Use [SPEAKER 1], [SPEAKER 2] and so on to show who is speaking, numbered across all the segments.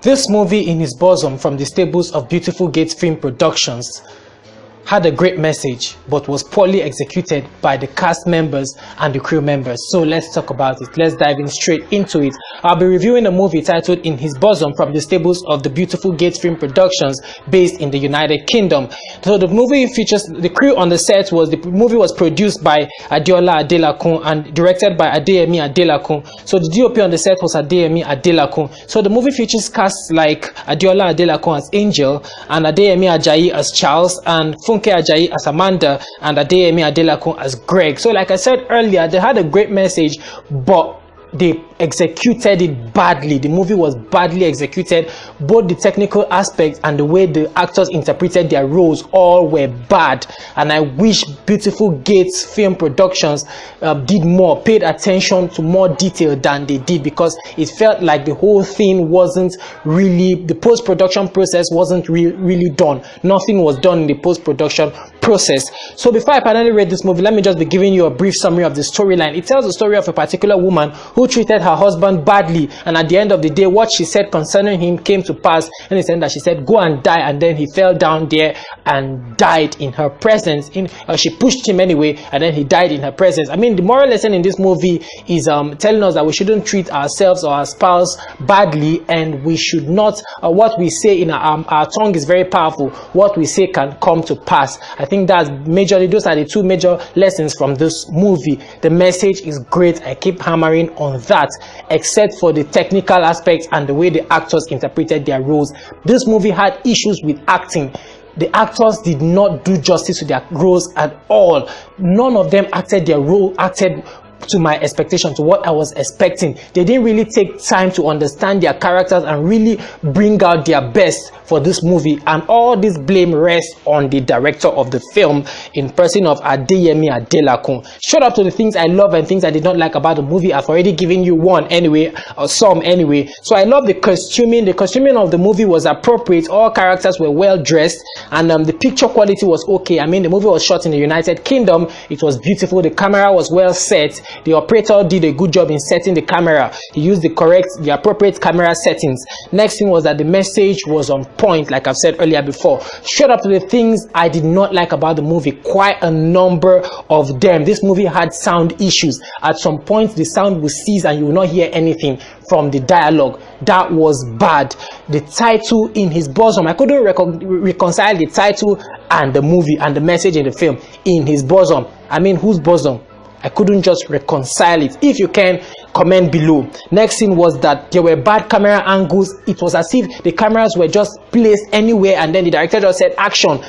[SPEAKER 1] This movie, In His Bosom, from the stables of Beautiful Gates Film Productions, had a great message but was poorly executed by the cast members and the crew members. So let's talk about it. Let's dive in straight into it. I'll be reviewing a movie titled In His Bosom from the stables of the Beautiful Gates Film Productions based in the United Kingdom. So the movie features the crew on the set. The movie was produced by Adeola Adelakun and directed by Adeyemi Adelakun. So the DOP on the set was Adeyemi Adelakun. So the movie features casts like Adeola Adelakun as Angel and Adeyemi Ajayi as Charles and Funke Ajayi as Amanda and Adeyemi Adelakun as Greg. So like I said earlier, they had a great message, but they executed it badly. The movie was badly executed. Both the technical aspects and the way the actors interpreted their roles all were bad. And I wish Beautiful Gates Film Productions did more, paid attention to more detail than they did, because it felt like the whole thing wasn't really, the post-production process wasn't really done. Nothing was done in the post-production process. So before I finally read this movie, let me just be giving you a brief summary of the storyline. It tells the story of a particular woman who treated her husband badly, and at the end of the day, what she said concerning him came to pass, and it said that she said, "Go and die," and then he fell down there and died in her presence. She pushed him anyway, and then he died in her presence. I mean, the moral lesson in this movie is telling us that we shouldn't treat ourselves or our spouse badly, and we should not, what we say in our tongue is very powerful. What we say can come to pass. I think those are the two major lessons from this movie. The message is great. I keep hammering on that, except for the technical aspects and the way the actors interpreted their roles. This movie had issues with acting. The actors did not do justice to their roles at all. None of them acted to my expectation, to what I was expecting. They didn't really take time to understand their characters and really bring out their best for this movie, and all this blame rests on the director of the film in person of Adeyemi Adelakun. Shut up to the things I love and things I did not like about the movie. I've already given you one anyway, or some anyway. So I love the costuming. The costuming of the movie was appropriate. All characters were well dressed, and the picture quality was okay. I mean, the movie was shot in the United Kingdom. It was beautiful. The camera was well set. The operator did a good job in setting the camera. He used the appropriate camera settings. Next thing was that the message was on point, like I've said earlier before. Shut up to the things I did not like about the movie. Quite a number of them. This movie had sound issues. At some point, the sound will cease and you will not hear anything from the dialogue. That was bad. The title, In His Bosom, I couldn't reconcile the title and the movie and the message in the film. In His Bosom. I mean, whose bosom? I couldn't just reconcile it. If you can, comment below. Next thing was that there were bad camera angles. It was as if the cameras were just placed anywhere and then the director just said action.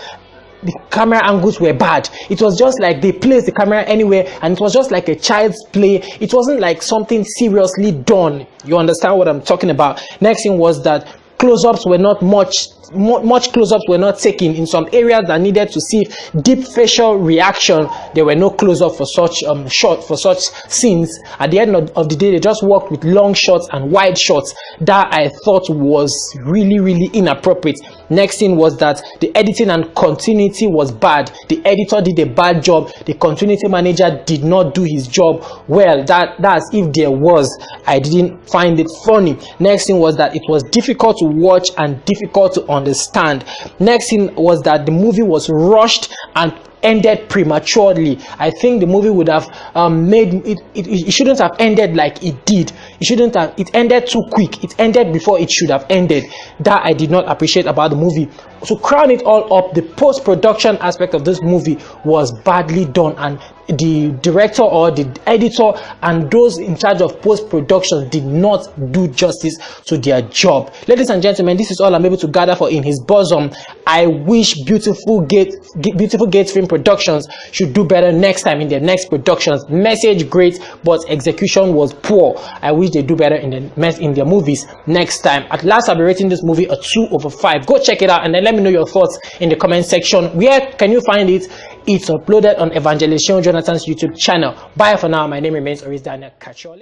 [SPEAKER 1] The camera angles were bad. It was just like they placed the camera anywhere, and it was just like a child's play. It wasn't like something seriously done. You understand what I'm talking about? Next thing was that close-ups were not much close-ups were not taken in some areas that needed to see deep facial reaction. There were no close-up for such scenes. At the end of the day, they just worked with long shots and wide shots. That I thought was really inappropriate. Next thing was that the editing and continuity was bad. The editor did a bad job. The continuity manager did not do his job well. That's if there was. I didn't find it funny. Next thing was that it was difficult to watch and difficult to understand. Next thing was that the movie was rushed and ended prematurely. I think the movie would have it shouldn't have ended like it did. It ended too quick. It ended before it should have ended. That I did not appreciate about the movie. To crown it all up, the post-production aspect of this movie was badly done, and the director or the editor and those in charge of post-production did not do justice to their job. Ladies and gentlemen, this is all I'm able to gather for In His Bosom. I wish Beautiful Gates Film Productions should do better next time in their next productions. Message great, but execution was poor. I wish they do better in their movies next time. At last, I'll be rating this movie a 2/5. Go check it out and then let me know your thoughts in the comment section. Where can you find it? It's uploaded on Evangelist Jonathan's YouTube channel. Bye for now. My name remains Oris Daniel. Catch you all later.